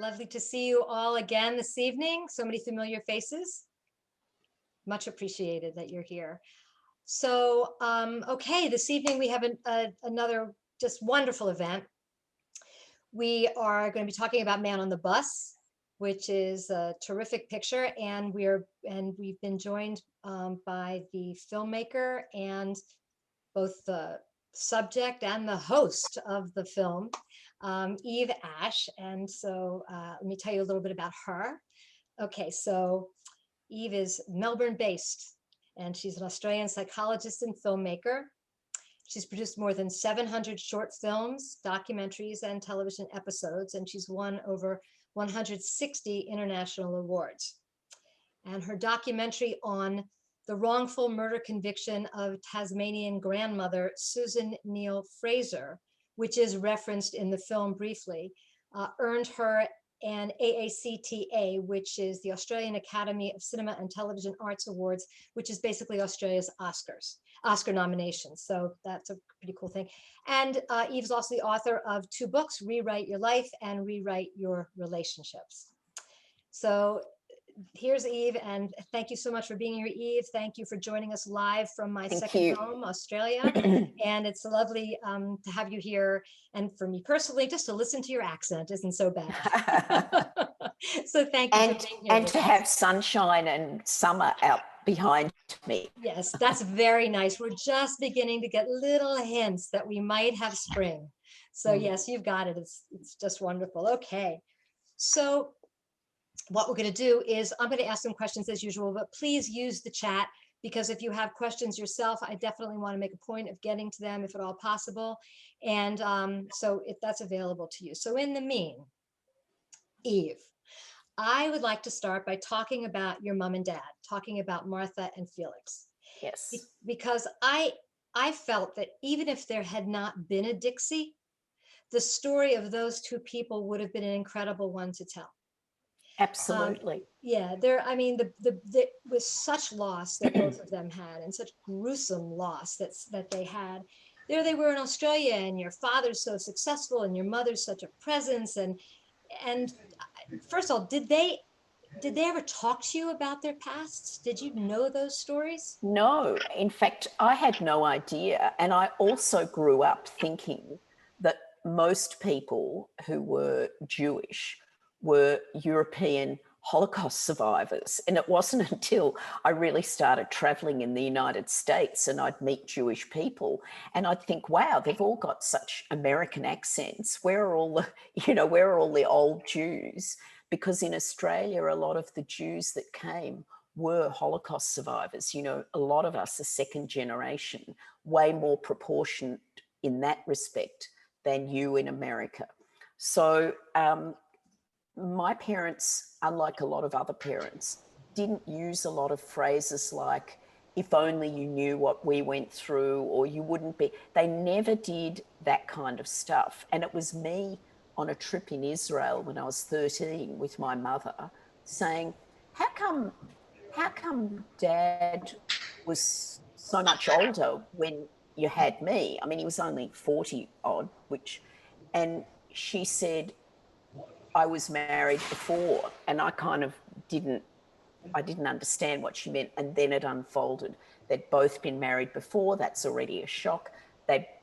Lovely to see you all again this evening. So many familiar faces. Much appreciated that you're here. So, okay, this evening we have another just wonderful event. We are going to be talking about Man on the Bus, which is a terrific picture, and we've been joined by the filmmaker and both the subject and the host of the film, Eve Ash. And so let me tell you a little bit about her. Okay, so Eve is Melbourne based, and she's an Australian psychologist and filmmaker. She's produced more than 700 short films, documentaries, and television episodes, and she's won over 160 international awards. And her documentary on the wrongful murder conviction of Tasmanian grandmother Susan Neil Fraser, which is referenced in the film briefly, earned her an AACTA, which is the Australian Academy of Cinema and Television Arts Awards, which is basically Australia's Oscar nominations. So that's a pretty cool thing. And Eve's also the author of 2 books, Rewrite Your Life and Rewrite Your Relationships. So here's Eve, and thank you so much for being here, Eve. Thank you for joining us live from my second home, Australia. And it's lovely to have you here. And for me personally, just to listen to your accent isn't so bad. So thank you for being here. And to have sunshine and summer out behind me. Yes, that's very nice. We're just beginning to get little hints that we might have spring. So yes, you've got it. It's just wonderful. Okay. So what we're going to do is I'm going to ask some questions as usual, but please use the chat, because if you have questions yourself, I definitely want to make a point of getting to them if at all possible. And so if that's available to you. So in the mean, Eve, I would like to start by talking about your mom and dad, talking about Martha and Felix. Yes. Because I felt that even if there had not been a Dixie, the story of those 2 people would have been an incredible one to tell. Absolutely. Yeah, I mean, the was such loss that both of them had, and such gruesome loss that they had. There they were in Australia, and your father's so successful, and your mother's such a presence. And first of all, did they ever talk to you about their pasts? Did you know those stories? No, in fact, I had no idea. And I also grew up thinking that most people who were Jewish were European Holocaust survivors. And it wasn't until I really started traveling in the United States and I'd meet Jewish people and I'd think, wow, they've all got such American accents. Where are all the old Jews? Because in Australia, a lot of the Jews that came were Holocaust survivors. You know, a lot of us are second generation, way more proportioned in that respect than you in America. So my parents, unlike a lot of other parents, didn't use a lot of phrases like, if only you knew what we went through, or you wouldn't be. They never did that kind of stuff. And it was me on a trip in Israel when I was 13 with my mother saying, how come Dad was so much older when you had me? I mean, he was only 40 odd, and she said, I was married before, and I kind of didn't understand what she meant. And then it unfolded. They'd both been married before. That's already a shock.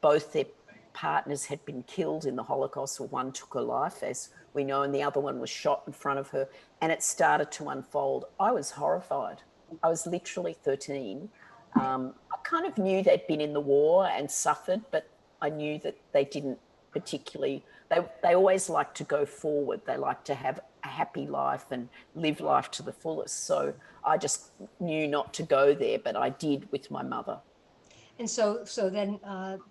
Both their partners had been killed in the Holocaust, or one took her life, as we know, and the other one was shot in front of her. And it started to unfold. I was horrified. I was literally 13. I kind of knew they'd been in the war and suffered, but I knew that they didn't particularly, they always like to go forward. They like to have a happy life and live life to the fullest. So I just knew not to go there, but I did with my mother. And so then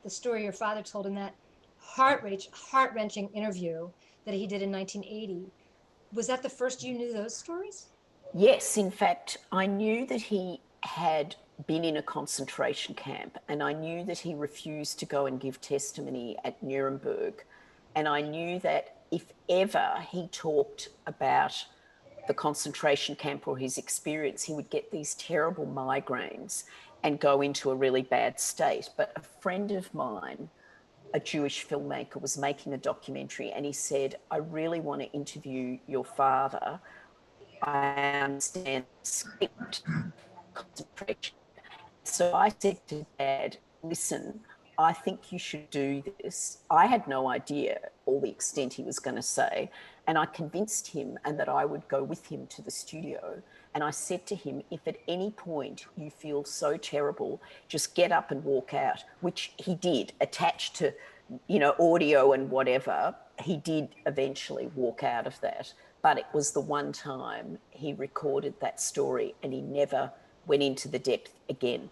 the story your father told in that heart-wrenching interview that he did in 1980, was that the first you knew those stories? Yes, in fact, I knew that he had been in a concentration camp, and I knew that he refused to go and give testimony at Nuremberg. And I knew that if ever he talked about the concentration camp or his experience, he would get these terrible migraines and go into a really bad state. But a friend of mine a Jewish filmmaker was making a documentary, and he said, I really want to interview your father. I understand script concentration. So I said to Dad, listen, I think you should do this. I had no idea all the extent he was going to say. And I convinced him and that I would go with him to the studio. And I said to him, if at any point you feel so terrible, just get up and walk out, which he did, attached to, audio and whatever. He did eventually walk out of that. But it was the one time he recorded that story and he never went into the depth again.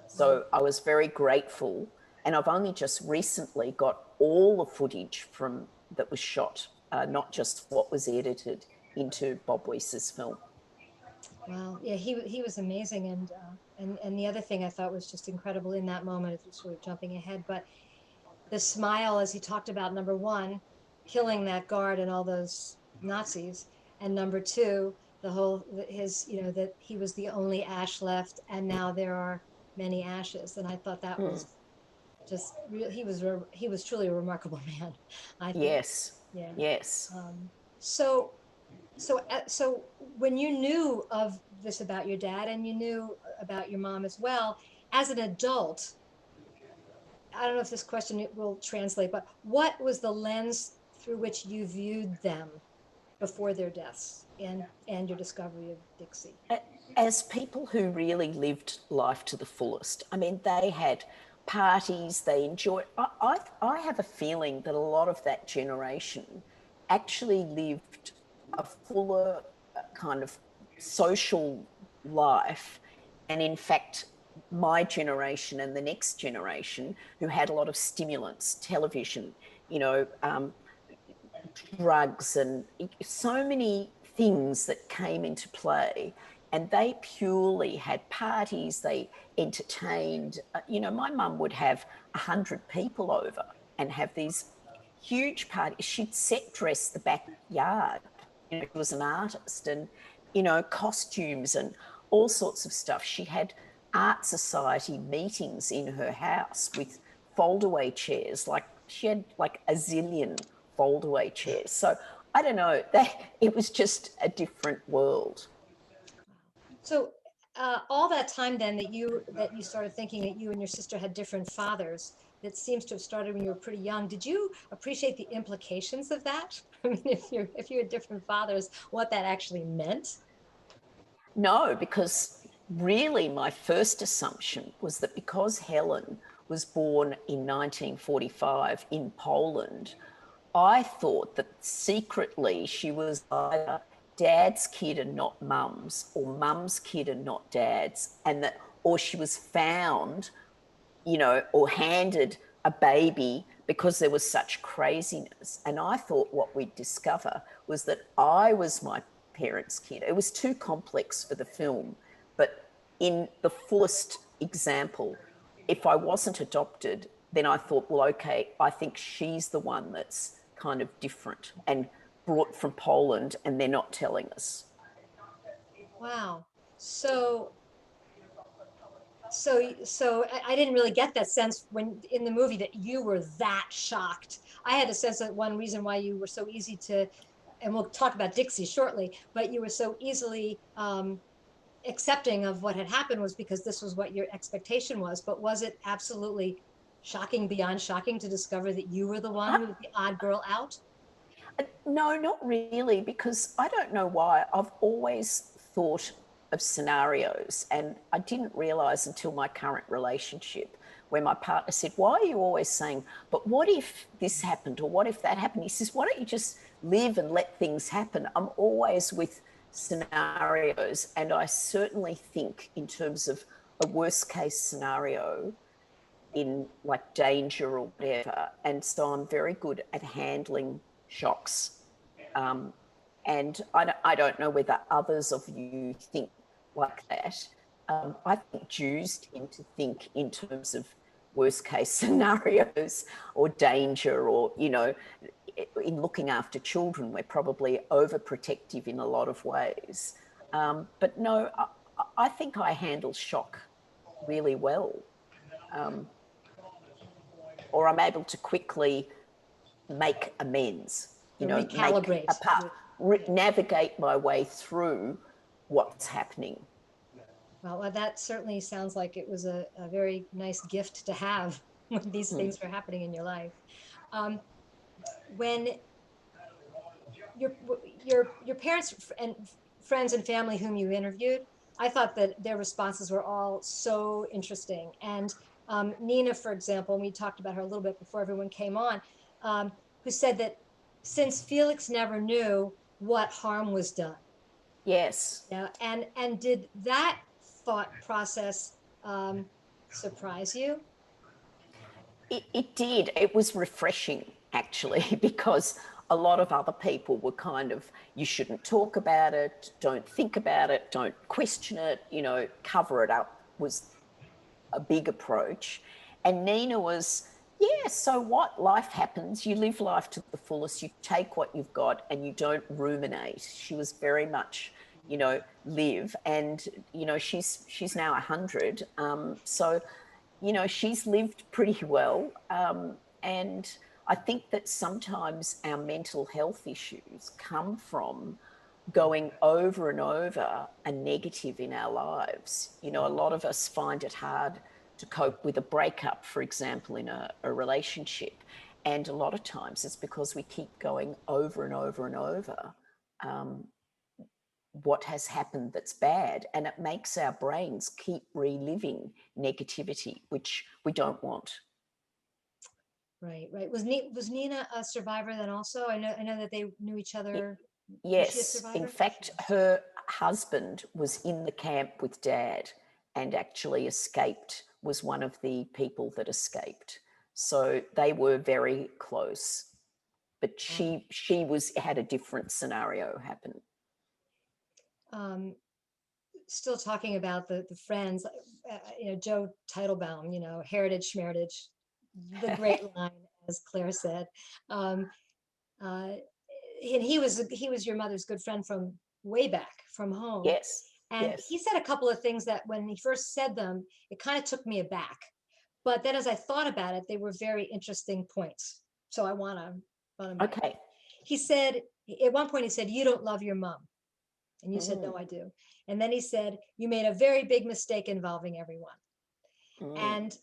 So I was very grateful. And I've only just recently got all the footage from that was shot, not just what was edited into Bob Weiss's film. Wow. Yeah, he was amazing. And the other thing I thought was just incredible in that moment, is sort of jumping ahead, but the smile as he talked about, number one, killing that guard and all those Nazis, and number two, that he was the only ash left, and now there are many ashes. And I thought that was just real. He was truly a remarkable man, I think. Yes, Yeah. yes. So so when you knew of this about your dad, and you knew about your mom as well, as an adult, I don't know if this question will translate, but what was the lens through which you viewed them before their deaths, and your discovery of Dixie? As people who really lived life to the fullest, I mean, they had parties, they enjoyed. I have a feeling that a lot of that generation actually lived a fuller kind of social life. And in fact, my generation and the next generation, who had a lot of stimulants, television, drugs, and so many things that came into play. And they purely had parties, they entertained. My mum would have 100 people over and have these huge parties. She'd set dress the backyard. She was an artist, and, costumes and all sorts of stuff. She had art society meetings in her house with fold-away chairs. Like, she had like a zillion fold-away chairs. So I don't know, it was just a different world. So all that time then that you started thinking that you and your sister had different fathers, that seems to have started when you were pretty young. Did you appreciate the implications of that? I mean, if you had different fathers, what that actually meant? No, because really my first assumption was that because Helen was born in 1945 in Poland, I thought that secretly she was either dad's kid and not mum's, or mum's kid and not dad's, or she was found, or handed a baby because there was such craziness. And I thought what we'd discover was that I was my parents' kid. It was too complex for the film, but in the fullest example, if I wasn't adopted, then I thought, well, okay, I think she's the one that's kind of different and brought from Poland, and they're not telling us. Wow. So I didn't really get that sense when in the movie that you were that shocked. I had a sense that one reason why you were so easy to, and we'll talk about Dixie shortly, but you were so easily accepting of what had happened was because this was what your expectation was. But was it absolutely shocking beyond shocking to discover that you were the one who was the odd girl out? No, not really, because I don't know why. I've always thought of scenarios, and I didn't realize until my current relationship, where my partner said, why are you always saying, but what if this happened, or what if that happened? He says, why don't you just live and let things happen? I'm always with scenarios, and I certainly think in terms of a worst case scenario, in like danger or whatever. And so I'm very good at handling shocks. And I don't know whether others of you think like that. I think Jews tend to think in terms of worst case scenarios or danger, or, in looking after children, we're probably overprotective in a lot of ways. But no, I think I handle shock really well. or I'm able to quickly make amends, you know, recalibrate. navigate my way through what's happening. Well, that certainly sounds like it was a very nice gift to have when these things were happening in your life. When your parents and friends and family whom you interviewed, I thought that their responses were all so interesting. And Nina, for example, and we talked about her a little bit before everyone came on, who said that since Felix never knew what harm was done. Yes. Yeah, and did that thought process surprise you? It did. It was refreshing, actually, because a lot of other people were kind of, you shouldn't talk about it, don't think about it, don't question it, you know, cover it up was a big approach. And Nina was, yeah, so what? Life happens. You live life to the fullest. You take what you've got and you don't ruminate. She was very much, you know, live. And, you know, she's now 100. So, you know, she's lived pretty well. And I think that sometimes our mental health issues come from going over and over a negative in our lives. You know, a lot of us find it hard to cope with a breakup, for example, in a relationship. And a lot of times it's because we keep going over and over and over what has happened that's bad. And it makes our brains keep reliving negativity, which we don't want. Right, right. Was Nina a survivor then also? I know that they knew each other. Was she a Yes. In survivor? fact, her husband was in the camp with Dad and actually escaped, was one of the people that escaped. So they were very close. But she had a different scenario happen. Still talking about the friends, you know, Joe Teitelbaum, you know, heritage schmeritage, the great line, as Claire said. And he was your mother's good friend from way back from home. Yes. And Yes. he said a couple of things that when he first said them, it kind of took me aback. But then as I thought about it, they were very interesting points. So I want to. Okay. He said, at one point, he said, "You don't love your mom." And you said, "No, I do." And then he said, "You made a very big mistake involving everyone." And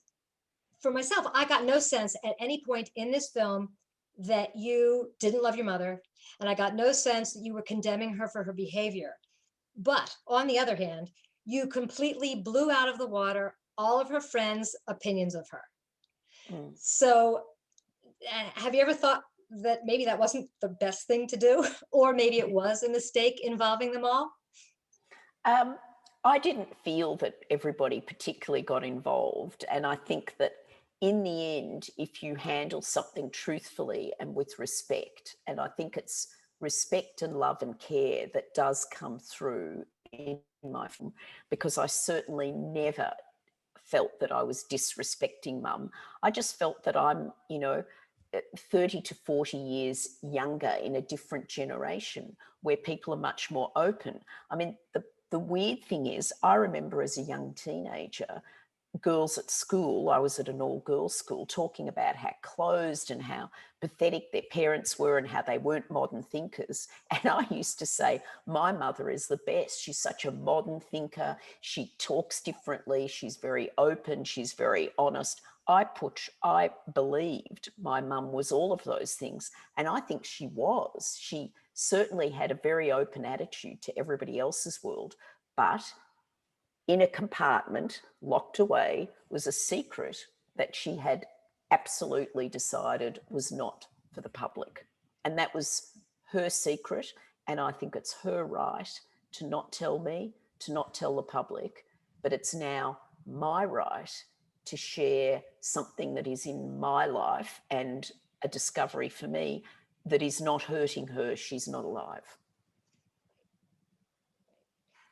for myself, I got no sense at any point in this film that you didn't love your mother. And I got no sense that you were condemning her for her behavior. But on the other hand, you completely blew out of the water all of her friends' opinions of her. So have you ever thought that maybe that wasn't the best thing to do? Or maybe it was a mistake involving them all? I didn't feel that everybody particularly got involved. And I think that in the end, if you handle something truthfully and with respect, and I think it's respect and love and care that does come through in my film, because I certainly never felt that I was disrespecting Mum. I just felt that I'm, you know, 30 to 40 years younger in a different generation where people are much more open. I mean, the weird thing is, I remember as a young teenager, girls at school, I was at an all-girls school, talking about how closed and how pathetic their parents were and how they weren't modern thinkers. And I used to say, my mother is the best. She's such a modern thinker. She talks differently. She's very open. She's very honest. I believed my mum was all of those things. And I think she was. She certainly had a very open attitude to everybody else's world. But in a compartment, locked away, was a secret that she had absolutely decided was not for the public. And that was her secret. And I think it's her right to not tell me, to not tell the public. But it's now my right to share something that is in my life and a discovery for me that is not hurting her. She's not alive.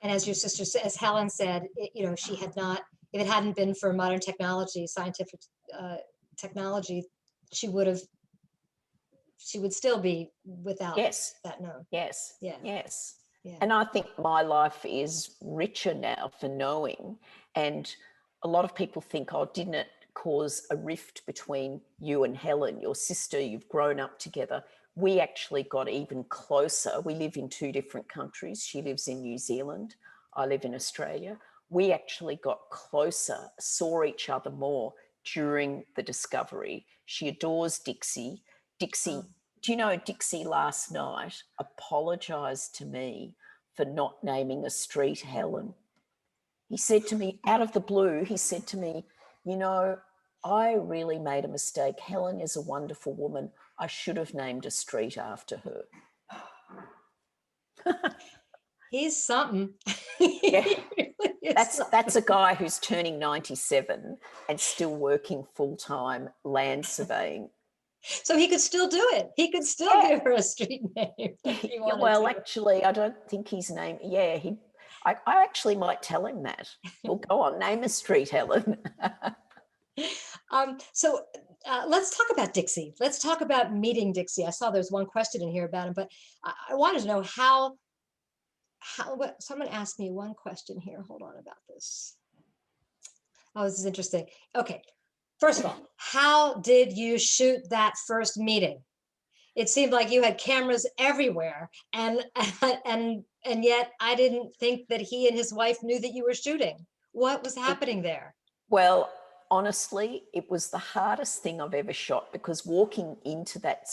And as your sister said, as Helen said, you know, she had not, if it hadn't been for modern technology, scientific technology, she would still be without that known. Yes. Yeah. Yes. Yeah. And I think my life is richer now for knowing. And a lot of people think, oh, didn't it cause a rift between you and Helen, your sister. You've grown up together. We actually got even closer. We live in two different countries. She lives in New Zealand. I live in Australia. We actually got closer, saw each other more during the discovery. She adores Dixie. Dixie, do you know Dixie last night apologised to me for not naming a street Helen? He said to me, out of the blue, he said to me, you know, I really made a mistake. Helen is a wonderful woman. I should have named a street after her. He's something. Yeah. He really is That's something. a guy who's turning 97 and still working full-time land surveying. So he could still do it. He could still Yeah. give her a street name if he wanted Well, to. actually, I don't think his name. Yeah, I actually might tell him that. Well, go on, name a street, Helen. So let's talk about Dixie. Let's talk about meeting Dixie. I saw there's one question in here about him, but I wanted to know how someone asked me one question here. Hold on about this. Oh, this is interesting. Okay. First of all, how did you shoot that first meeting? It seemed like you had cameras everywhere, and yet I didn't think that he and his wife knew that you were shooting. What was happening there? Well, honestly, it was the hardest thing I've ever shot, because walking into that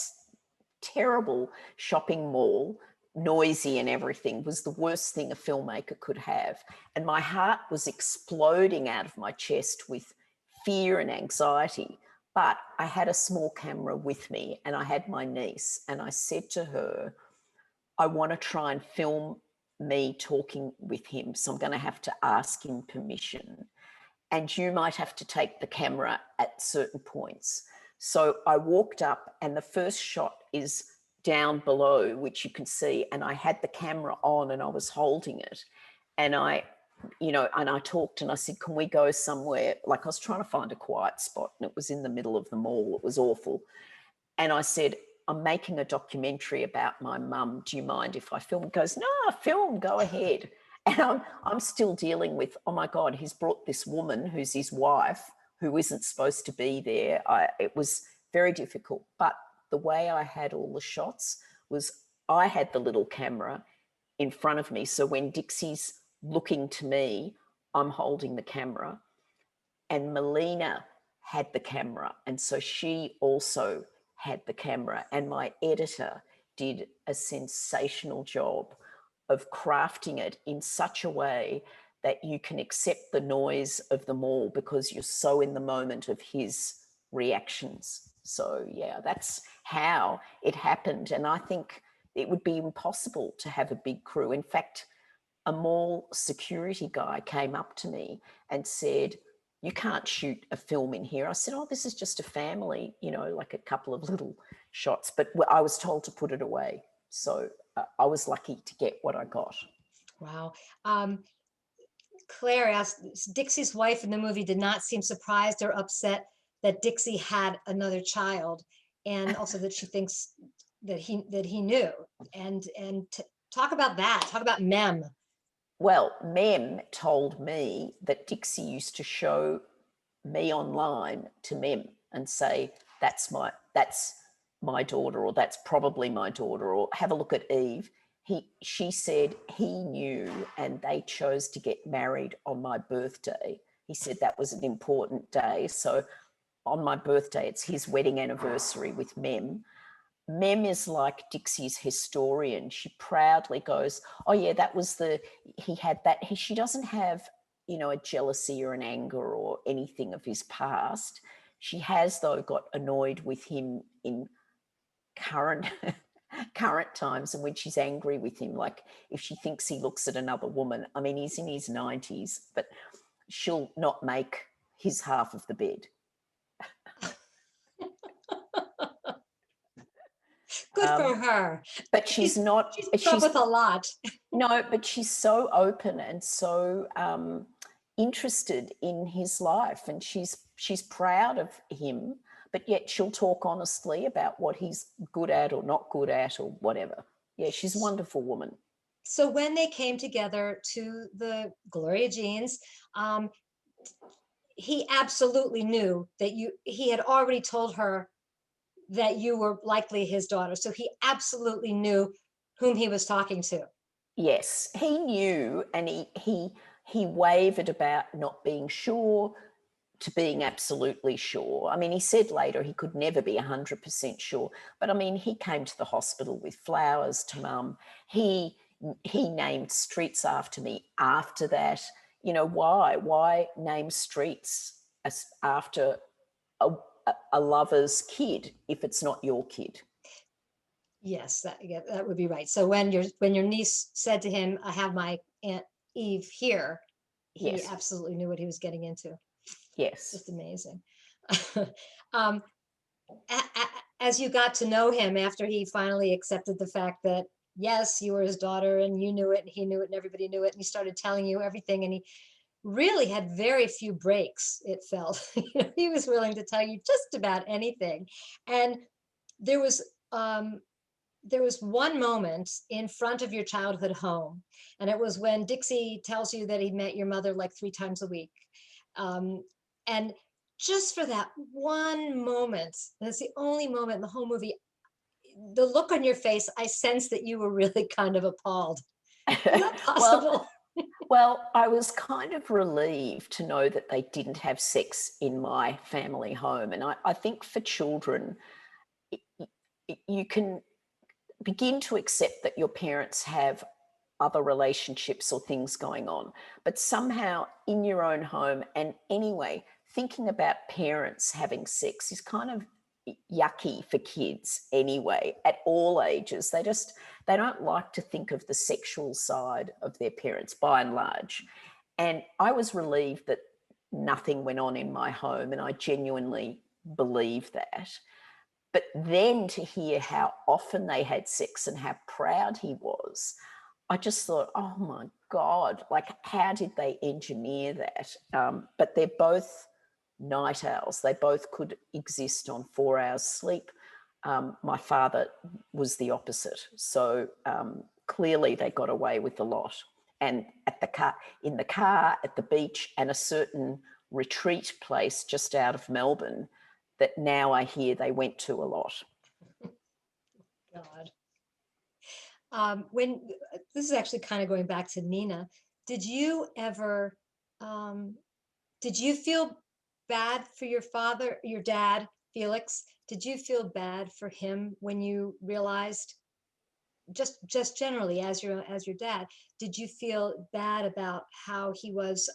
terrible shopping mall, noisy and everything, was the worst thing a filmmaker could have. And my heart was exploding out of my chest with fear and anxiety. But I had a small camera with me, and I had my niece, and I said to her, I want to try and film me talking with him, so I'm going to have to ask him permission. And you might have to take the camera at certain points. So I walked up, and the first shot is down below, which you can see, and I had the camera on and I was holding it. And I talked and I said, can we go somewhere? Like, I was trying to find a quiet spot, and it was in the middle of the mall. It was awful. And I said, I'm making a documentary about my mum. Do you mind if I film? He goes, no, film, go ahead. And I'm still dealing with, oh my God, he's brought this woman who's his wife, who isn't supposed to be there. It was very difficult. But the way I had all the shots was, I had the little camera in front of me. So when Dixie's looking to me, I'm holding the camera. And Melina had the camera. And so she also had the camera. And my editor did a sensational job of crafting it in such a way that you can accept the noise of the mall, because you're so in the moment of his reactions. So yeah, that's how it happened. And I think it would be impossible to have a big crew. In fact, a mall security guy came up to me and said, you can't shoot a film in here. I said, oh, this is just a family, like a couple of little shots. But I was told to put it away. So I was lucky to get what I got. Wow. Claire asked, Dixie's wife in the movie did not seem surprised or upset that Dixie had another child, and also that she thinks that he knew. And talk about that. Talk about Mem. Well, Mem told me that Dixie used to show me online to Mem and say, that's my daughter, or that's probably my daughter, or have a look at Eve. She said he knew, and they chose to get married on my birthday. He said that was an important day. So on my birthday, it's his wedding anniversary with Mem. Mem is like Dixie's historian. She proudly goes, oh yeah, he had that. She doesn't have, a jealousy or an anger or anything of his past. She has, though, got annoyed with him in current times, and when she's angry with him, like if she thinks he looks at another woman. I mean, he's in his 90s, but she'll not make his half of the bed. Good for her. But she's not. She's put up with a lot. No, but she's so open and so interested in his life, and she's proud of him. But yet she'll talk honestly about what he's good at or not good at or whatever. Yeah, she's a wonderful woman. So when they came together to the Gloria Jeans, he absolutely knew that he had already told her that you were likely his daughter. So he absolutely knew whom he was talking to. Yes, he knew, and he wavered about not being sure to being absolutely sure. I mean, he said later he could never be 100% sure, but I mean, he came to the hospital with flowers to mum. He he named streets after me after that. You know, why? Why name streets after a, a lover's kid if it's not your kid? Yes, yeah, that would be right. So when your niece said to him, "I have my Aunt Eve here," he Yes, absolutely knew what he was getting into. yes. Just amazing. um, as you got to know him after he finally accepted the fact that yes, you were his daughter and you knew it and he knew it and everybody knew it, and he started telling you everything, and he really had very few breaks, it felt. He was willing to tell you just about anything. And there was um, there was one moment in front of your childhood home, and it was when Dixie tells you that he met your mother like 3 times a week. Um, and just for that one moment, and it's the only moment in the whole movie, the look on your face, I sense that you were really kind of appalled. Is that well, possible? Well, I was kind of relieved to know that they didn't have sex in my family home. And I think for children, you can begin to accept that your parents have other relationships or things going on. But somehow in your own home, and anyway, thinking about parents having sex is kind of yucky for kids anyway, at all ages. They don't like to think of the sexual side of their parents by and large. And I was relieved that nothing went on in my home, and I genuinely believe that. But then to hear how often they had sex and how proud he was, I just thought, oh my God, like, how did they engineer that? But they're both night owls. They both could exist on 4 hours sleep. My father was the opposite. So clearly they got away with a lot. And in the car, at the beach, and a certain retreat place just out of Melbourne that now I hear they went to a lot. God. When this is actually kind of going back to Nina, did you ever, um, did you feel bad for your father, your dad, Felix? Did you feel bad for him when you realized, just generally as your dad, did you feel bad about how he was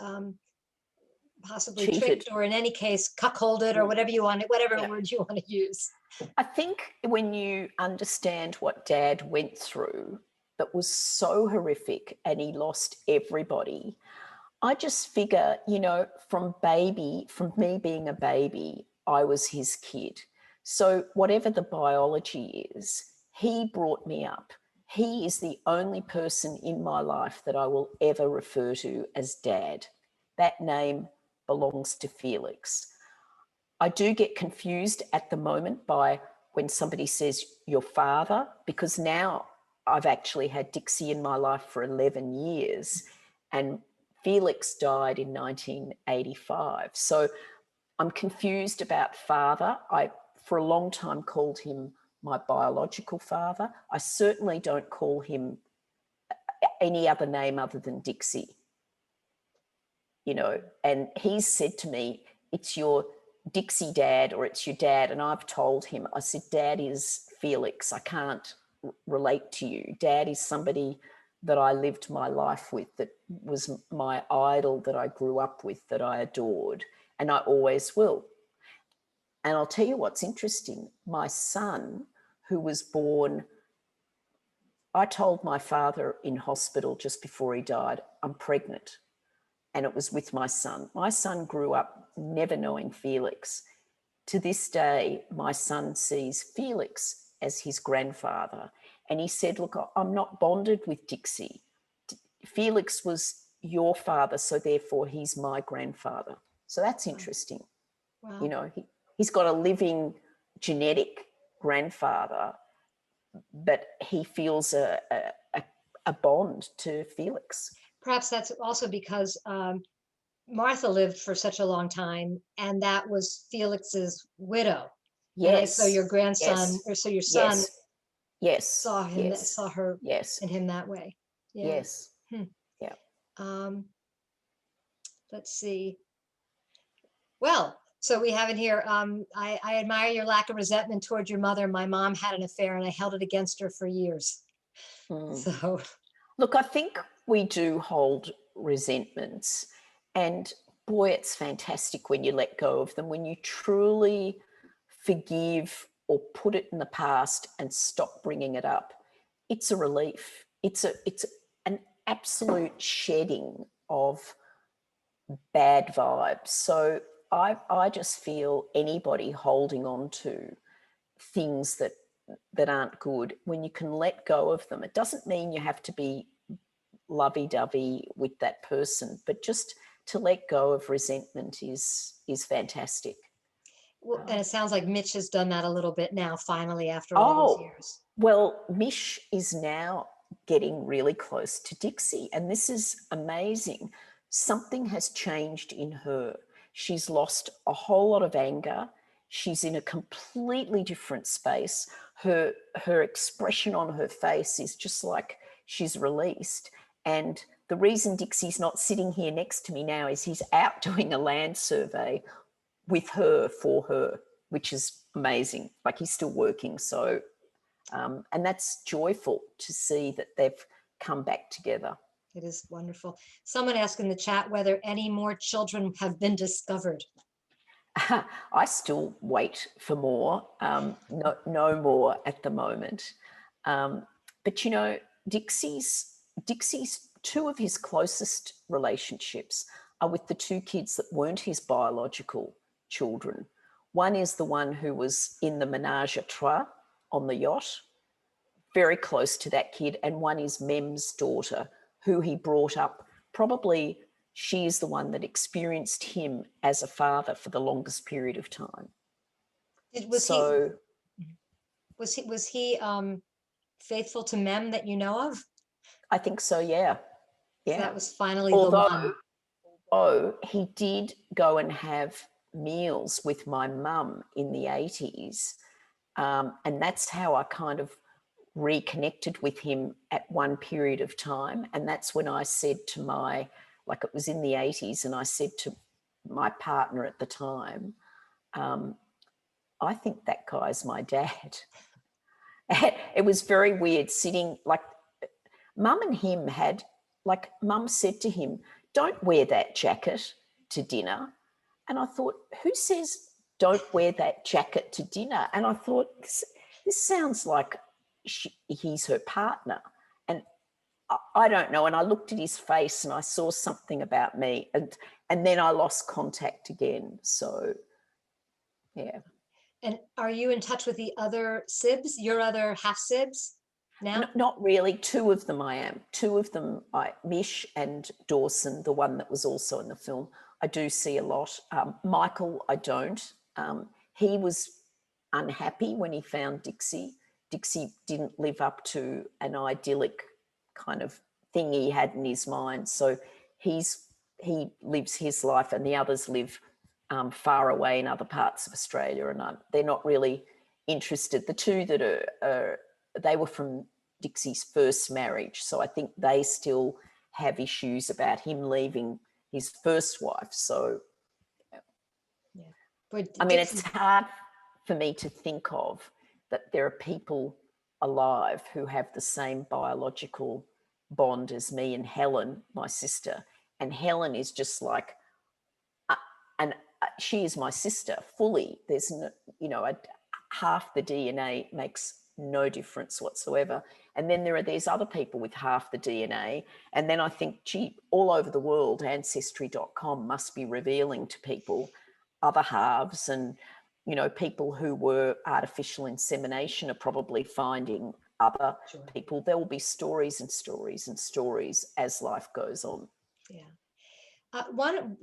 possibly Cheated. tricked, or in any case cuckolded, or whatever you want, whatever Yeah. word you want to use? I think when you understand what Dad went through, that was so horrific, and he lost everybody, I just figure, you know, from me being a baby, I was his kid. So whatever the biology is, he brought me up. He is the only person in my life that I will ever refer to as Dad. That name belongs to Felix. I do get confused at the moment by when somebody says your father, because now I've actually had Dixie in my life for 11 years, and Felix died in 1985. So I'm confused about father. I, for a long time, called him my biological father. I certainly don't call him any other name other than Dixie, you know, and he's said to me, it's your Dixie dad or it's your dad. And I've told him, I said, Dad is Felix. I can't relate to you. Dad is somebody that I lived my life with, that was my idol, that I grew up with, that I adored, and I always will. And I'll tell you what's interesting. My son, who was born, I told my father in hospital just before he died, I'm pregnant. And it was with my son. My son grew up never knowing Felix. To this day, my son sees Felix as his grandfather. And he said, look, I'm not bonded with Dixie. Felix was your father, so therefore he's my grandfather. So that's interesting. You Wow. know, he's got a living genetic grandfather, but he feels a bond to Felix. Perhaps that's also because Martha lived for such a long time, and that was Felix's widow. And so Yes, your grandson, yes, or so your son yes, yes, saw him, yes, saw her yes, and him that way. Yeah. yes. Hmm. Yeah. Um, let's see. Well, so we have in here, I admire your lack of resentment toward your mother. My mom had an affair and I held it against her for years. Mm. So, Look, I think we do hold resentments, and boy, it's fantastic when you let go of them, when you truly forgive or put it in the past and stop bringing it up. It's a relief. It's an absolute shedding of bad vibes. So I just feel anybody holding on to things that aren't good, when you can let go of them, it doesn't mean you have to be lovey-dovey with that person, but just to let go of resentment is fantastic. well, and it sounds like Mitch has done that a little bit now, finally, after all these Oh, years. well, Mish is now getting really close to Dixie, and this is amazing. Something has changed in her. She's lost a whole lot of anger. She's in a completely different space. Her expression on her face is just like she's released. And the reason Dixie's not sitting here next to me now is he's out doing a land survey with her for her, which is amazing. Like, he's still working. So, and that's joyful to see that they've come back together. It is wonderful. Someone asked in the chat whether any more children have been discovered. I still wait for more, no more at the moment. But you know, Dixie's two of his closest relationships are with the two kids that weren't his biological children. One is the one who was in the menage a trois on the yacht, very close to that kid, and one is Mem's daughter, who he brought up. Probably she is the one that experienced him as a father for the longest period of time. Did, So was he faithful to Mem that you know of? I think so, yeah. So Yeah. that was finally the Although, one. although he did go and have meals with my mum in the 80s. And that's how I kind of reconnected with him at one period of time. And that's when I said to my, like, it was in the 80s, and I said to my partner at the time, I think that guy's my dad. It was very weird sitting, like, mum and him had, like, mum said to him, don't wear that jacket to dinner. And I thought, who says don't wear that jacket to dinner? And I thought, this sounds like he's her partner. And I don't know. And I looked at his face and I saw something about me, and then I lost contact again. So, yeah. And are you in touch with the other sibs, your other half sibs now? Not really. Two of them I am. Two of them, Mish and Dawson, the one that was also in the film, I do see a lot. Michael, I don't. He was unhappy when he found Dixie. Dixie didn't live up to an idyllic kind of thing he had in his mind. So he lives his life, and the others live far away in other parts of Australia, and they're not really interested. The two that are they were from Dixie's first marriage, so I think they still have issues about him leaving his first wife. So, Yeah. But I mean, Dixie, it's hard for me to think of that there are people alive who have the same biological bond as me and Helen, my sister. And Helen is just like, and she is my sister fully. There's no, you know, half the DNA makes no difference whatsoever. And then there are these other people with half the DNA. And then I think, gee, all over the world, ancestry.com must be revealing to people other halves, and, you know, people who were artificial insemination are probably finding other sure. people. There will be stories and stories and stories as life goes on. Yeah.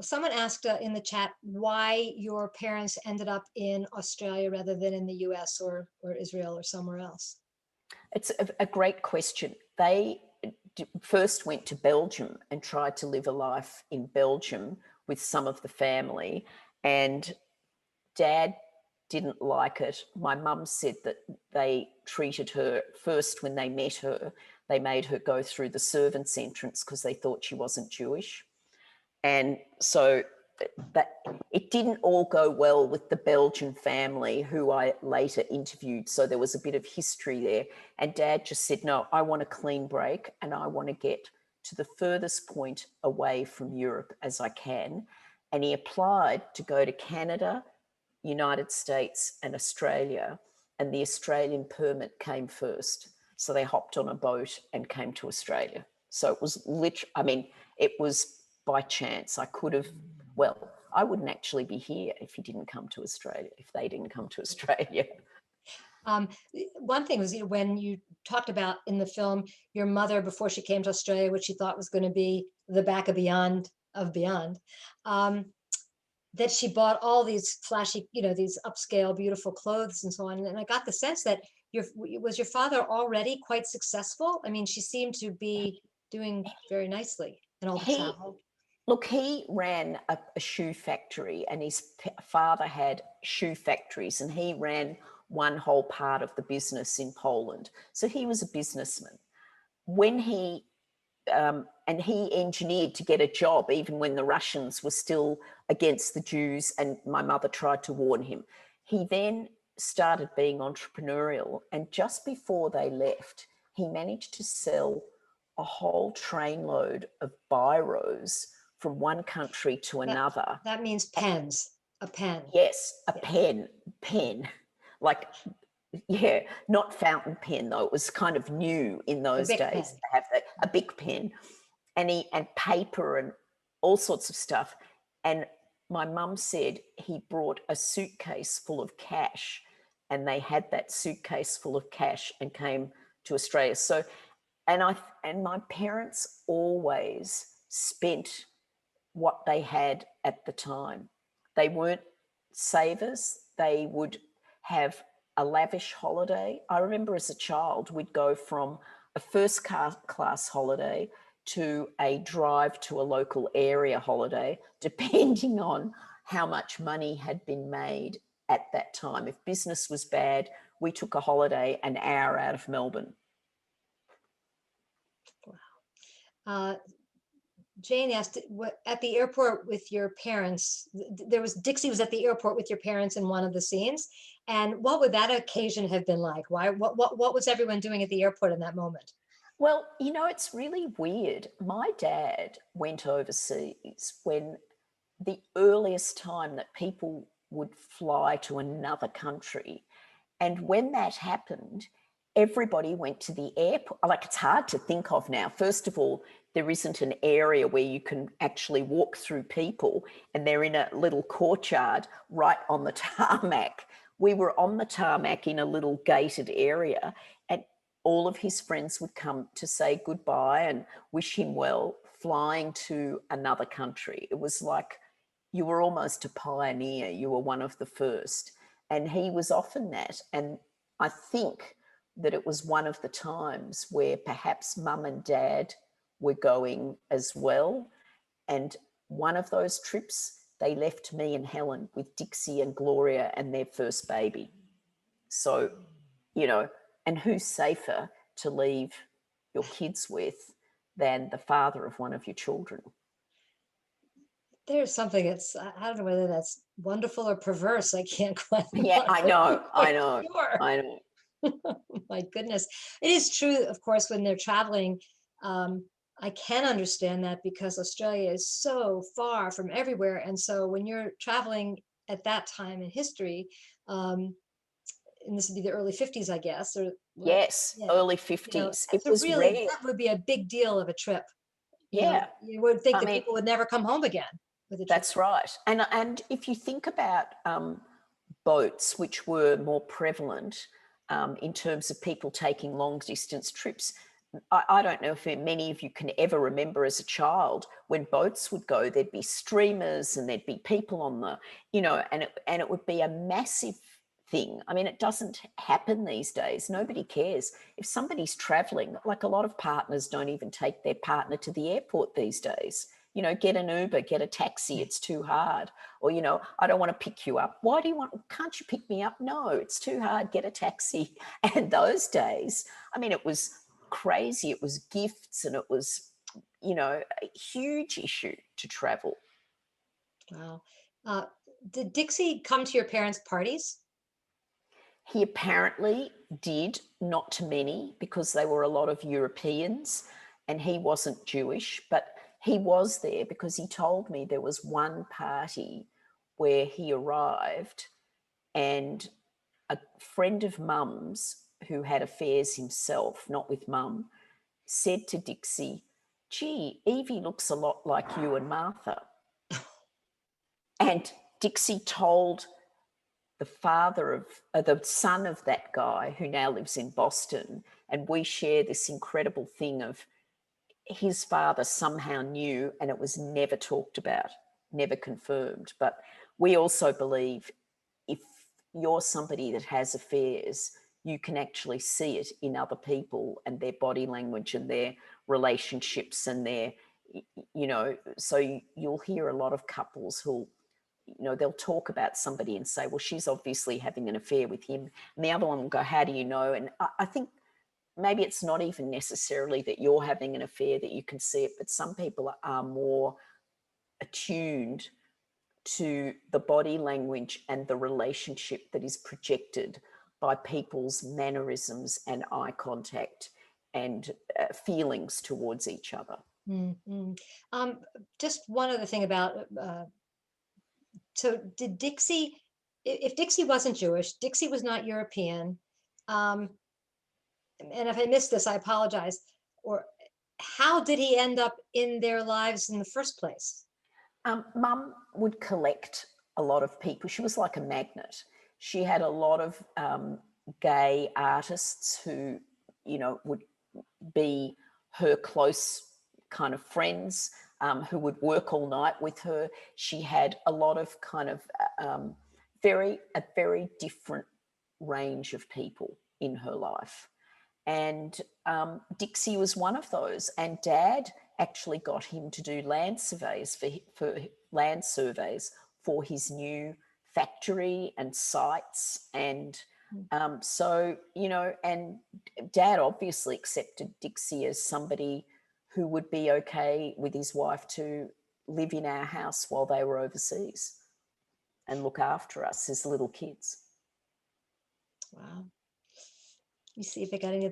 Someone asked in the chat why your parents ended up in Australia rather than in the US or Israel or somewhere else. It's a great question. They first went to Belgium and tried to live a life in Belgium with some of the family, and Dad didn't like it. My mum said that they treated her first when they met her, they made her go through the servants' entrance because they thought she wasn't Jewish. And so that it didn't all go well with the Belgian family who I later interviewed. So there was a bit of history there. And Dad just said, no, I want a clean break and I want to get to the furthest point away from Europe as I can. And he applied to go to Canada, United States and Australia, and the Australian permit came first. So they hopped on a boat and came to Australia. So it was it was by chance. I could have, well, I wouldn't actually be here if he didn't come to Australia, if they didn't come to Australia. Um, One thing was, when you talked about in the film your mother before she came to Australia, which she thought was going to be the back of Beyond, um, that she bought all these flashy, these upscale, beautiful clothes and so on. And I got the sense that was your father already quite successful? I mean, she seemed to be doing very nicely in all the He, travel. look, he ran a shoe factory, and his father had shoe factories, and he ran one whole part of the business in Poland. So he was a businessman. When and he engineered to get a job even when the Russians were still against the Jews, and my mother tried to warn him. He then started being entrepreneurial, and just before they left, he managed to sell a whole trainload of biros from one country to That, another. that means pens, a pen. Yes, a Yeah. pen, like, yeah, not fountain pen though. It was kind of new in A those big days pen. to have a big pen, and paper and all sorts of stuff. And my mum said he brought a suitcase full of cash, and they had that suitcase full of cash and came to Australia. So, and my parents always spent what they had at the time. They weren't savers. They would have a lavish holiday. I remember as a child, we'd go from a first class holiday to a drive to a local area holiday, depending on how much money had been made at that time. If business was bad, we took a holiday an hour out of Melbourne. Uh, Jane asked, at the airport with your parents, there was Dixie was at the airport with your parents in one of the scenes. And what would that occasion have been like? What was everyone doing at the airport in that moment? Well, it's really weird. My dad went overseas when the earliest time that people would fly to another country. And when that happened, everybody went to the airport. Like, it's hard to think of now. First of all, there isn't an area where you can actually walk through people, and they're in a little courtyard right on the tarmac. We were on the tarmac in a little gated area, and all of his friends would come to say goodbye and wish him well, flying to another country. It was like you were almost a pioneer. You were one of the first. And he was often that. And I think that it was one of the times where perhaps mum and dad were going as well. And one of those trips, they left me and Helen with Dixie and Gloria and their first baby. So, and who's safer to leave your kids with than the father of one of your children? There's something I don't know whether that's wonderful or perverse. I can't quite. Yeah, I know, I quite know, sure. I know. My goodness. It is true, of course, when they're traveling. I can understand that because Australia is so far from everywhere. And so when you're traveling at that time in history, um, and this would be the early 50s, I guess, or what? Yes, Yeah. early 50s. It That's a was really, rare. that would be a big deal of a trip. Yeah. You would think I that mean, people would never come home again with a trip. that's right. And if you think about boats, which were more prevalent in terms of people taking long distance trips, I don't know if many of you can ever remember as a child when boats would go, there'd be streamers and there'd be people on the, and it would be a massive thing. I mean, it doesn't happen these days. Nobody cares. If somebody's traveling, like, a lot of partners don't even take their partner to the airport these days. get an Uber, get a taxi, it's too hard. Or, I don't want to pick you up. Why do you want, can't you pick me up? No, it's too hard, get a taxi. And those days, it was crazy. It was gifts, and it was, a huge issue to travel. Wow. Did Dixie come to your parents' parties? He apparently did, not to many, because they were a lot of Europeans and he wasn't Jewish, but he was there because he told me there was one party where he arrived and a friend of Mum's who had affairs himself, not with Mum, said to Dixie, "Gee, Evie looks a lot like you and Martha." And Dixie told the the son of that guy who now lives in Boston, and we share this incredible thing of his father somehow knew, and it was never talked about, never confirmed. But we also believe if you're somebody that has affairs, you can actually see it in other people and their body language and their relationships and their, so you'll hear a lot of couples who'll, they'll talk about somebody and say, well, she's obviously having an affair with him. And the other one will go, how do you know? And I think maybe it's not even necessarily that you're having an affair that you can see it, but some people are more attuned to the body language and the relationship that is projected by people's mannerisms and eye contact and feelings towards each other. Mm-hmm. Just one other thing about, so did Dixie, if Dixie wasn't Jewish, Dixie was not European, and if I missed this, I apologize, or how did he end up in their lives in the first place? Mum would collect a lot of people. She was like a magnet. She had a lot of gay artists who, would be her close kind of friends, who would work all night with her. She had a lot of kind of a very different range of people in her life. And Dixie was one of those. And Dad actually got him to do land surveys for his new factory and sites. And so, and Dad obviously accepted Dixie as somebody who would be okay with his wife to live in our house while they were overseas and look after us as little kids. Wow. Let me see if I got any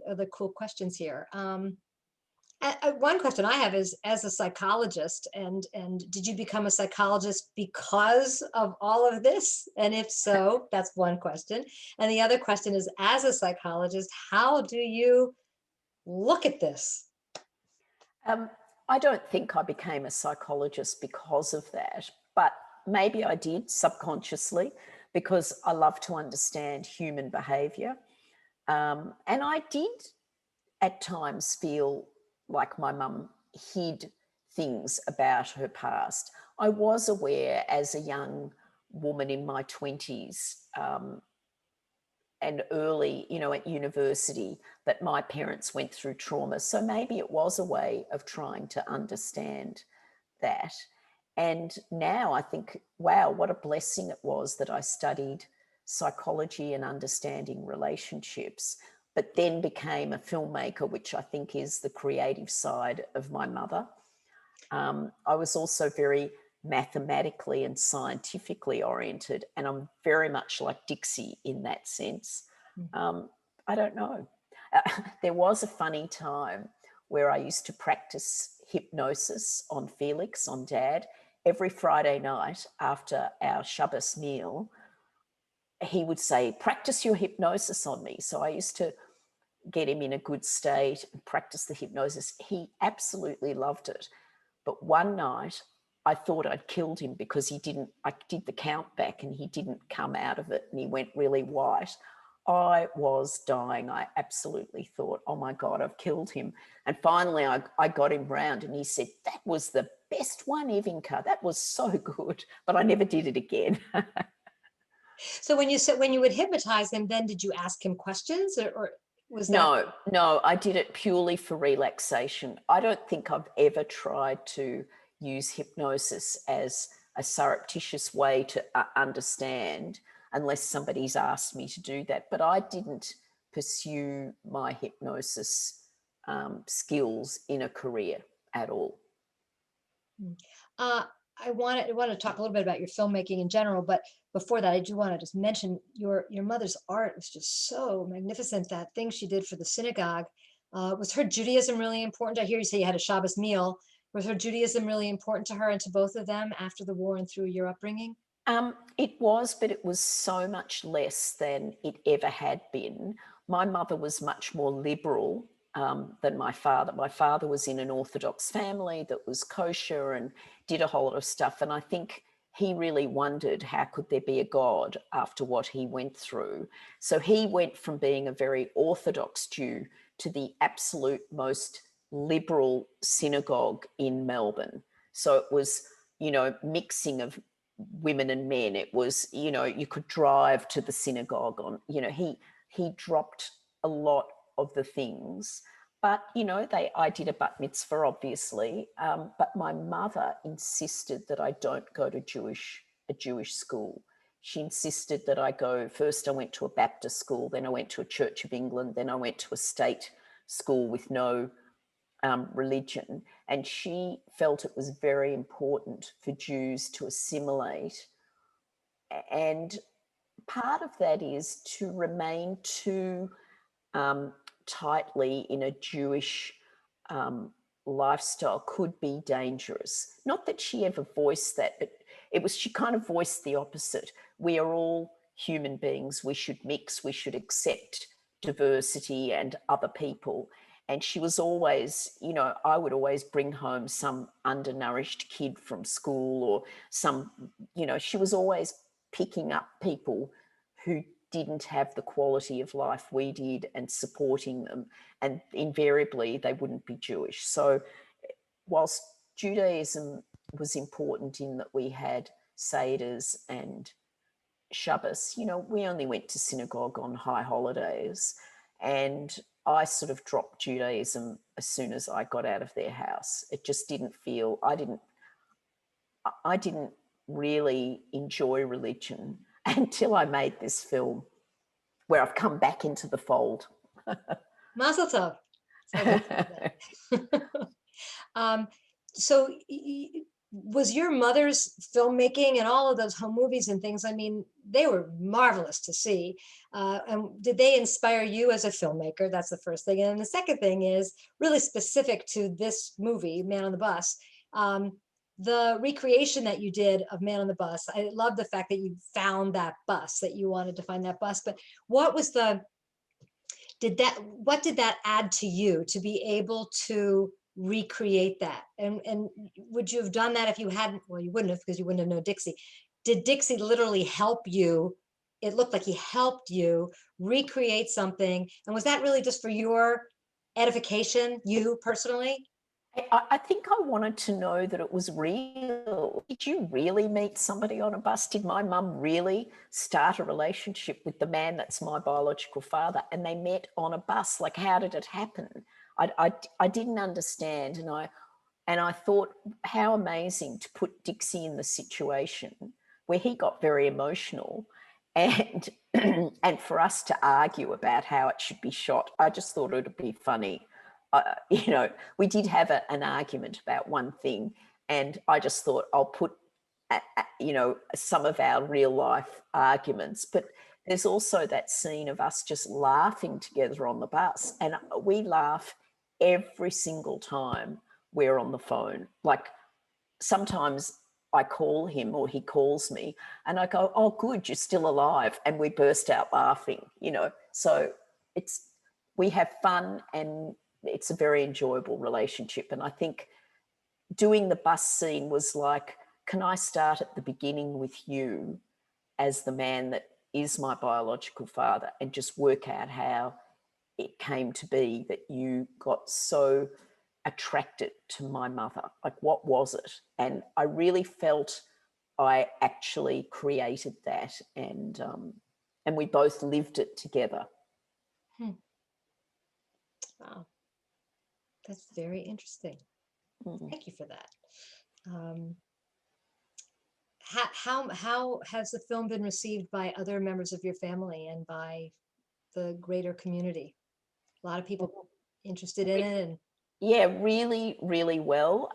other cool questions here. One question I have is, as a psychologist, and did you become a psychologist because of all of this? And if so, that's one question. And the other question is, as a psychologist, how do you look at this? I don't think I became a psychologist because of that, but maybe I did subconsciously because I love to understand human behaviour. And I did at times feel like my mum hid things about her past. I was aware as a young woman in my 20s and early, at university, that my parents went through trauma. So maybe it was a way of trying to understand that. And now I think, wow, what a blessing it was that I studied psychology and understanding relationships, but then became a filmmaker, which I think is the creative side of my mother. I was also very mathematically and scientifically oriented, and I'm very much like Dixie in that sense. I don't know. There was a funny time where I used to practice hypnosis on Felix, on Dad. Every Friday night after our Shabbos meal, he would say, practice your hypnosis on me. So I used to get him in a good state and practice the hypnosis. He absolutely loved it. But one night I thought I'd killed him because I did the count back and he didn't come out of it and he went really white. I was dying. I absolutely thought, oh my God, I've killed him. And finally I got him round and he said, that was the best one, Ivinka. That was so good. But I never did it again. So when you would hypnotize him, then did you ask him questions, or was that? No, I did it purely for relaxation. I don't think I've ever tried to use hypnosis as a surreptitious way to understand unless somebody's asked me to do that. But I didn't pursue my hypnosis skills in a career at all. Uh, I want to talk a little bit about your filmmaking in general, but before that, I do want to just mention your mother's art was just so magnificent. That thing she did for the synagogue. Was her Judaism really important? I hear you say you had a Shabbos meal. Was her Judaism really important to her and to both of them after the war and through your upbringing? It was, but it was so much less than it ever had been. My mother was much more liberal than my father. My father was in an Orthodox family that was kosher and did a whole lot of stuff. And I think he really wondered how could there be a God after what he went through. So he went from being a very Orthodox Jew to the absolute most liberal synagogue in Melbourne. So it was, mixing of women and men. It was, you could drive to the synagogue on, he dropped a lot of the things. But, I did a bat mitzvah, obviously. But my mother insisted that I don't go to a Jewish school. She insisted that first I went to a Baptist school, then I went to a Church of England, then I went to a state school with no religion. And she felt it was very important for Jews to assimilate. And part of that is to remain too tightly in a Jewish lifestyle could be dangerous. Not that she ever voiced that, but she kind of voiced the opposite. We are all human beings. We should mix, we should accept diversity and other people. And she was always, I would always bring home some undernourished kid from school or she was always picking up people who didn't have the quality of life we did and supporting them. And invariably, they wouldn't be Jewish. So whilst Judaism was important in that we had Seder's and Shabbos, we only went to synagogue on high holidays. And I sort of dropped Judaism as soon as I got out of their house. It just didn't feel, I didn't really enjoy religion until I made this film where I've come back into the fold. Mazel tov. So was your mother's filmmaking and all of those home movies and things, I mean, they were marvelous to see. And did they inspire you as a filmmaker? That's the first thing. And the second thing is really specific to this movie, Man on the Bus. The recreation that you did of Man on the Bus, I love the fact that you found that bus, that you wanted to find that bus. But what did that add to you to be able to recreate that? And would you have done that if you hadn't? Well, you wouldn't have, because you wouldn't have known Dixie. Did Dixie literally help you? It looked like he helped you recreate something. And was that really just for your edification, you personally? I think I wanted to know that it was real. Did you really meet somebody on a bus? Did my mum really start a relationship with the man that's my biological father and they met on a bus? Like, how did it happen? I didn't understand. And I thought, how amazing to put Dixie in the situation where he got very emotional and and for us to argue about how it should be shot. I just thought it would be funny. We did have an argument about one thing, and I just thought I'll put, some of our real life arguments. But there's also that scene of us just laughing together on the bus, and we laugh every single time we're on the phone. Like sometimes I call him or he calls me, and I go, "Oh, good, you're still alive," and we burst out laughing. So we have fun and it's a very enjoyable relationship. And I think doing the bus scene was like, can I start at the beginning with you as the man that is my biological father and just work out how it came to be that you got so attracted to my mother? Like, what was it? And I really felt I actually created that, and we both lived it together. Wow. That's very interesting. Mm. Thank you for that. Um, how has the film been received by other members of your family and by the greater community? A lot of people interested in it, and Yeah, really, really well.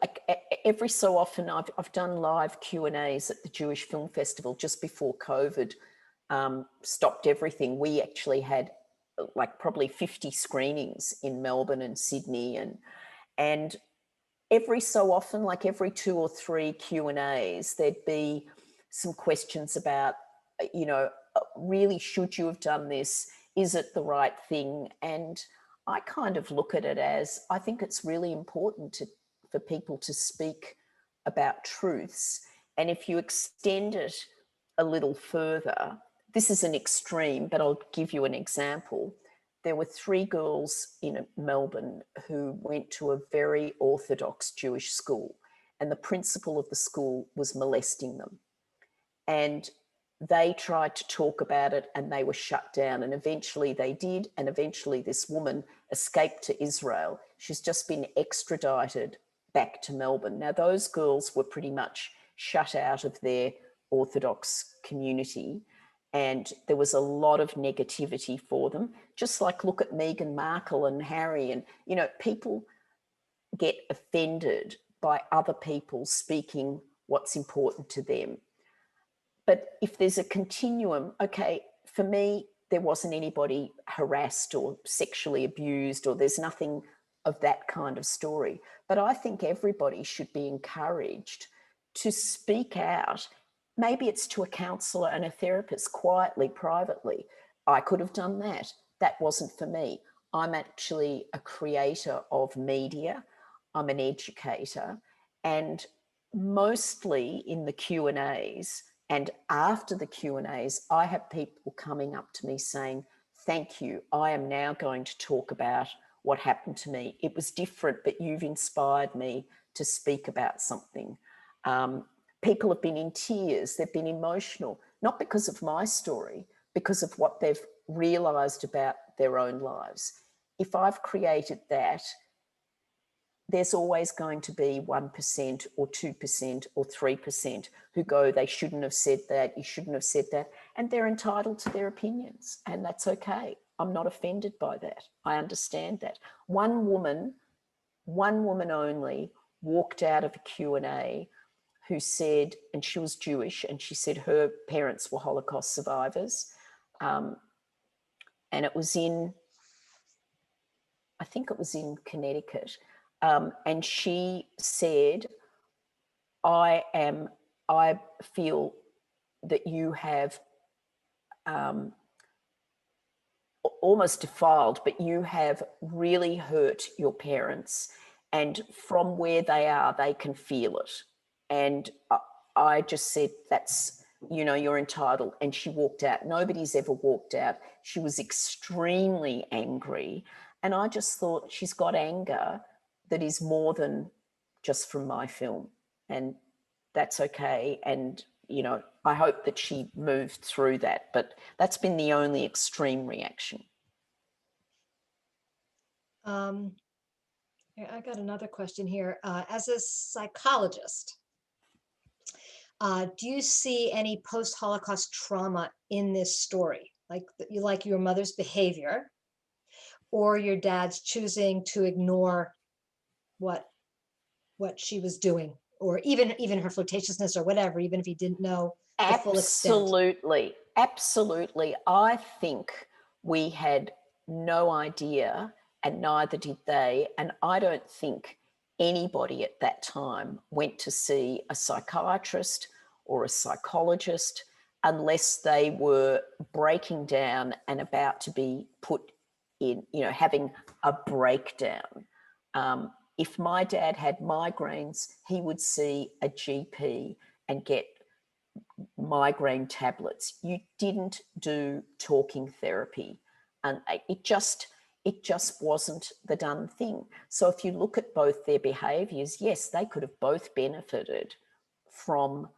Every so often, I've done live Q&As at the Jewish Film Festival just before COVID stopped everything. We actually had like probably 50 screenings in Melbourne and Sydney, and every so often, like every 2 or 3 Q&As, there'd be some questions about, really, should you have done this? Is it the right thing? And I kind of look at it as, I think it's really important for people to speak about truths. And if you extend it a little further, this is an extreme, but I'll give you an example. There were 3 girls in Melbourne who went to a very orthodox Jewish school, and the principal of the school was molesting them. And they tried to talk about it and they were shut down. And eventually they did. And eventually this woman escaped to Israel. She's just been extradited back to Melbourne. Now, those girls were pretty much shut out of their Orthodox community. And there was a lot of negativity for them. Just like look at Meghan Markle and Harry. And, people get offended by other people speaking what's important to them. But if there's a continuum, okay, for me, there wasn't anybody harassed or sexually abused, or there's nothing of that kind of story. But I think everybody should be encouraged to speak out. Maybe it's to a counsellor and a therapist quietly, privately. I could have done that. That wasn't for me. I'm actually a creator of media. I'm an educator. And mostly in the Q&As, and after the Q&As, I have people coming up to me saying, thank you, I am now going to talk about what happened to me. It was different, but you've inspired me to speak about something. People have been in tears, they've been emotional, not because of my story, because of what they've realised about their own lives. If I've created that, there's always going to be 1% or 2% or 3% who go, they shouldn't have said that, you shouldn't have said that. And they're entitled to their opinions, and that's okay. I'm not offended by that. I understand that. One woman only walked out of a Q&A who said, and she was Jewish, and she said her parents were Holocaust survivors. And it was I think it was in Connecticut. And she said, I feel that you have almost defiled, but you have really hurt your parents. And from where they are, they can feel it. And I just said, that's, you're entitled. And she walked out. Nobody's ever walked out. She was extremely angry. And I just thought, she's got anger that is more than just from my film. And that's okay. And, I hope that she moved through that. But that's been the only extreme reaction. I got another question here. As a psychologist, do you see any post-Holocaust trauma in this story? Like your mother's behavior or your dad's choosing to ignore what she was doing, or even her flirtatiousness or whatever, even if he didn't know the full extent? Absolutely. I think we had no idea, and neither did they. And I don't think anybody at that time went to see a psychiatrist or a psychologist unless they were breaking down and about to be put in, having a breakdown. If my dad had migraines, he would see a GP and get migraine tablets. You didn't do talking therapy, and it just wasn't the done thing. So if you look at both their behaviours, yes, they could have both benefited from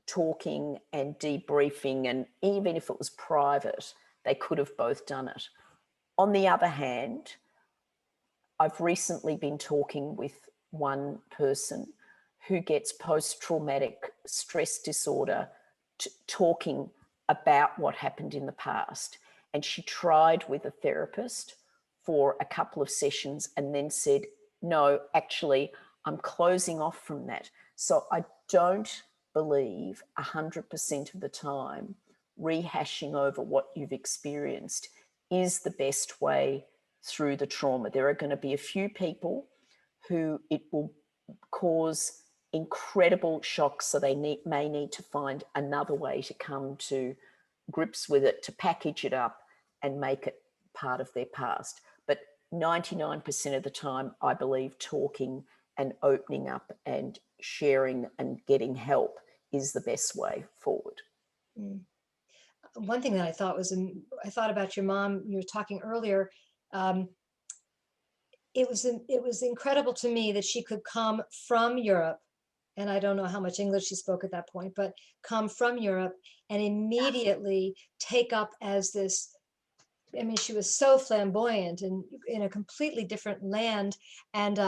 talking and debriefing, and even if it was private, they could have both done it. On the other hand, I've recently been talking with one person who gets post-traumatic stress disorder talking about what happened in the past. And she tried with a therapist for a couple of sessions and then said, no, actually, I'm closing off from that. So I don't believe 100% of the time rehashing over what you've experienced is the best way through the trauma. There are going to be a few people who it will cause incredible shocks, so they may need to find another way to come to grips with it, to package it up and make it part of their past. But 99% of the time, I believe talking and opening up and sharing and getting help is the best way forward. Mm. One thing that I thought was, I thought about your mom, you were talking earlier. It was incredible to me that she could come from Europe, and I don't know how much English she spoke at that point, but come from Europe and immediately take up as this. I mean, she was so flamboyant and in a completely different land, and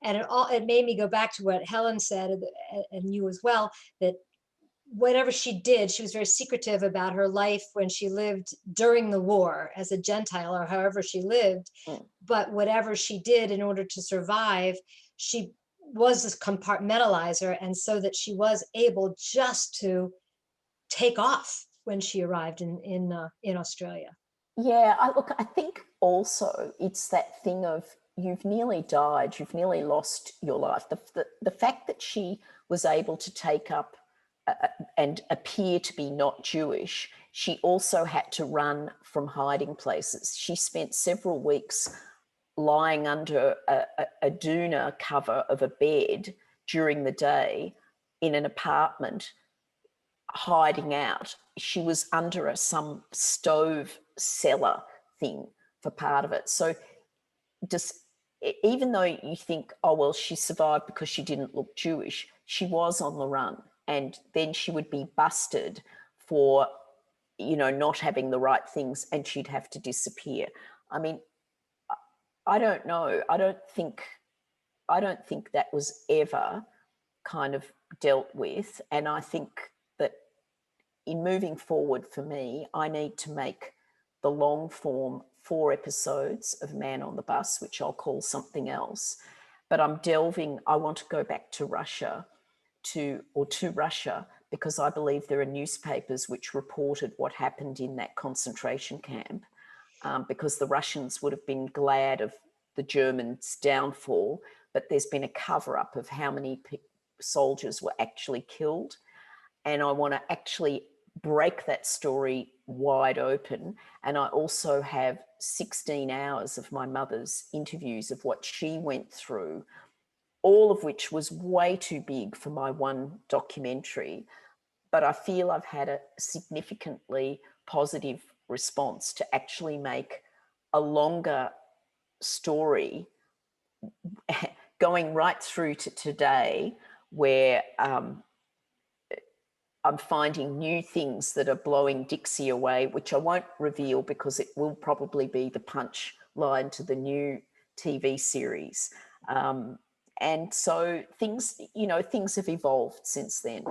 it made me go back to what Helen said, and you as well, that whatever she did, she was very secretive about her life when she lived during the war as a Gentile, or however she lived. But whatever she did in order to survive, she was this compartmentalizer, and so that she was able just to take off when she arrived in Australia. Yeah, I think also it's that thing of you've nearly died, you've nearly lost your life. The fact that she was able to take up and appear to be not Jewish, she also had to run from hiding places. She spent several weeks lying under a doona cover of a bed during the day in an apartment, hiding out. She was under some stove cellar thing for part of it. So just, even though you think, oh, well, she survived because she didn't look Jewish, she was on the run. And then she would be busted for, not having the right things, and she'd have to disappear. I mean, I don't know. I don't think that was ever kind of dealt with. And I think that in moving forward for me, I need to make the long form 4 episodes of Man on the Bus, which I'll call something else. But I want to go back to Russia, to Russia, because I believe there are newspapers which reported what happened in that concentration camp, because the Russians would have been glad of the Germans' downfall, but there's been a cover-up of how many soldiers were actually killed. And I want to actually break that story wide open. And I also have 16 hours of my mother's interviews of what she went through, all of which was way too big for my one documentary. But I feel I've had a significantly positive response to actually make a longer story going right through to today, where I'm finding new things that are blowing Dixie away, which I won't reveal because it will probably be the punch line to the new TV series. And so things have evolved since then.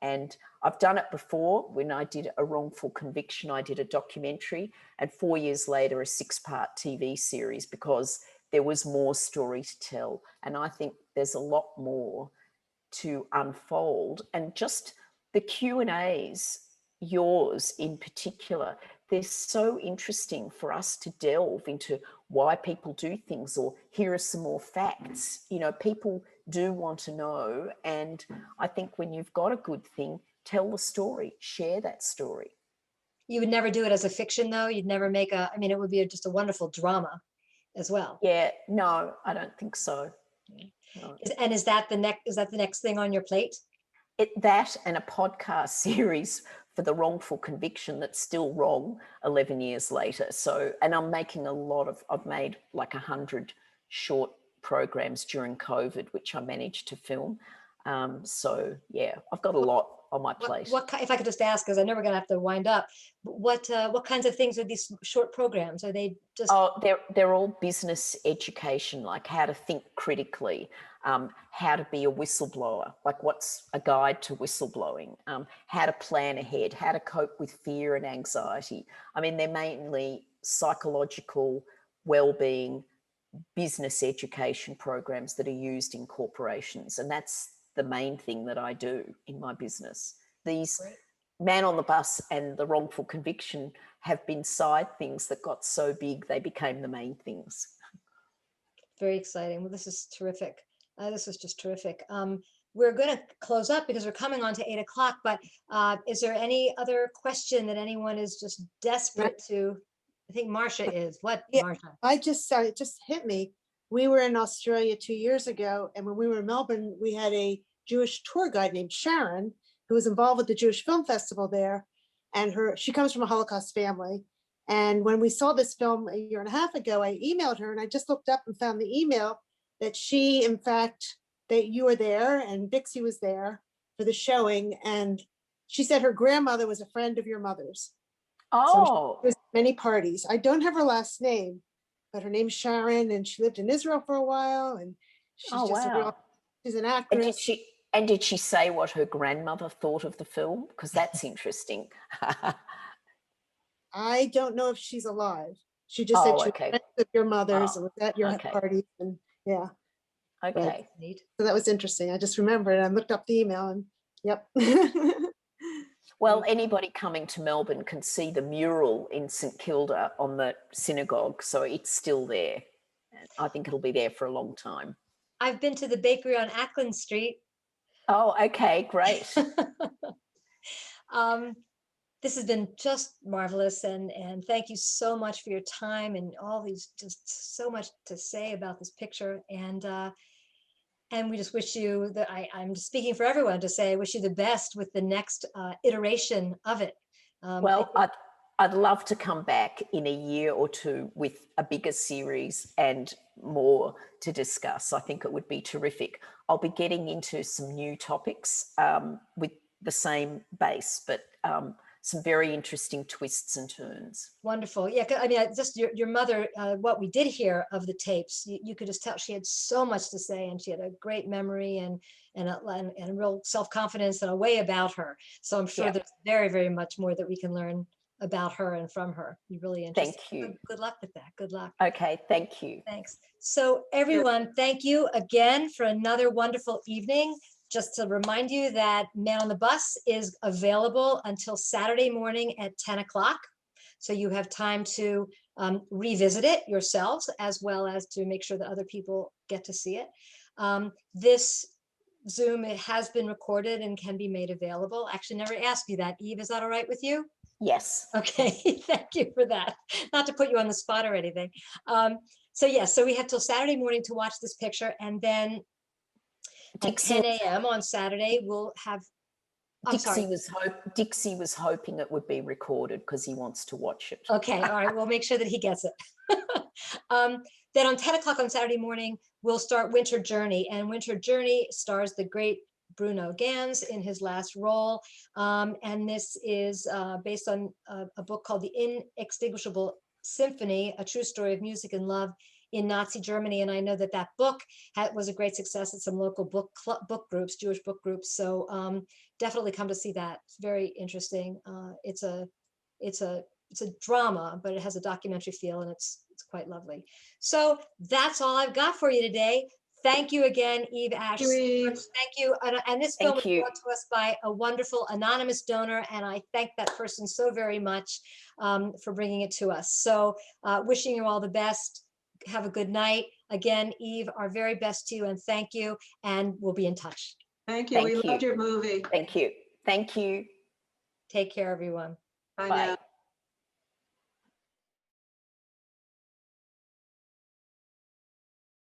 And I've done it before. When I did A Wrongful Conviction, I did a documentary, and 4 years later, a 6-part TV series, because there was more story to tell. And I think there's a lot more to unfold. And just the Q&As, yours in particular, they're so interesting for us to delve into why people do things, or here are some more facts. People do want to know. And I think when you've got a good thing, tell the story, share that story. You would never do it as a fiction, though? You'd never make it would be just a wonderful drama as well. Yeah, no, I don't think so. No. And is that the next thing on your plate? That and a podcast series for The Wrongful Conviction that's still wrong 11 years later. So, and I'm making I've made like 100 short programs during COVID, which I managed to film. So yeah, I've got a lot on my plate. If I could just ask, because I know we're going to have to wind up, what kinds of things are these short programs? Are they just? Oh, they're all business education, like how to think critically, how to be a whistleblower, like what's a guide to whistleblowing, how to plan ahead, how to cope with fear and anxiety. I mean, they're mainly psychological well-being, business education programs that are used in corporations, and that's the main thing that I do in my business. These Great. Man on the Bus and the wrongful conviction have been side things that got so big they became the main things. Very exciting. Well, this is terrific. This is just terrific. We're going to close up because we're coming on to 8 o'clock, but is there any other question that anyone is just desperate to? I think Marcia is. What, Yeah, Marcia? it just hit me. We were in Australia 2 years ago, and when we were in Melbourne, we had a Jewish tour guide named Sharon, who was involved with the Jewish Film Festival there. And she comes from a Holocaust family. And when we saw this film a year and a half ago, I emailed her, and I just looked up and found the email that she, in fact, that you were there and Dixie was there for the showing. And she said her grandmother was a friend of your mother's. So Oh, there was many parties. I don't have her last name, but her name's Sharon, and she lived in Israel for a while, and she's oh, just wow. she's an And actress. did she say what her grandmother thought of the film? Because that's interesting. I don't know if she's alive. She just said Oh, she was okay. friends with your mother's Oh, and was at your okay. parties, and yeah. Okay. Neat. So that was interesting. I just remembered. I looked up the email, and yep. Well, anybody coming to Melbourne can see the mural in St Kilda on the synagogue, so it's still there. I think it'll be there for a long time. I've been to the bakery on Ackland Street. Oh, okay, great. This has been just marvelous, and thank you so much for your time and all these, just so much to say about this picture, and we just wish you that I'm speaking for everyone to say I wish you the best with the next iteration of it. Well, I'd love to come back in a year or two with a bigger series and more to discuss. I think it would be terrific. I'll be getting into some new topics with the same base, but some very interesting twists and turns. Wonderful. Yeah, I mean, just your mother, what we did hear of the tapes, you could just tell she had so much to say, and she had a great memory and a real self-confidence and a way about her. So I'm sure there's very, very much more that we can learn about her and from her. Be really interesting. Thank you. Good luck with that. Good luck. Okay, thank you. Thanks. So everyone, thank you again for another wonderful evening. Just to remind you that Man on the Bus is available until Saturday morning at 10 o'clock. So you have time to revisit it yourselves, as well as to make sure that other people get to see it. This Zoom, it has been recorded and can be made available. Actually, never asked you that. Eve, is that all right with you? Yes. Okay, thank you for that. Not to put you on the spot or anything. So yes, so we have till Saturday morning to watch this picture, and then at 10 a.m. on Saturday, we'll have. Dixie was hoping it would be recorded because he wants to watch it. Okay, all right, we'll make sure that he gets it. Then on 10 o'clock on Saturday morning, we'll start Winter Journey, and Winter Journey stars the great Bruno Ganz in his last role. And this is based on a book called The Inextinguishable Symphony, a true story of music and love in Nazi Germany. And I know that book was a great success at some local book groups, Jewish book groups. So definitely come to see that. It's very interesting. It's a drama, but it has a documentary feel, and it's quite lovely. So that's all I've got for you today. Thank you again, Eve Ash. Thank you. And this film was brought to us by a wonderful anonymous donor, and I thank that person so very much for bringing it to us. So wishing you all the best. Have a good night. Again, Eve, our very best to you, and thank you, and we'll be in touch. Thank you. We loved your movie. Thank you. Thank you. Take care, everyone. Bye Bye. now.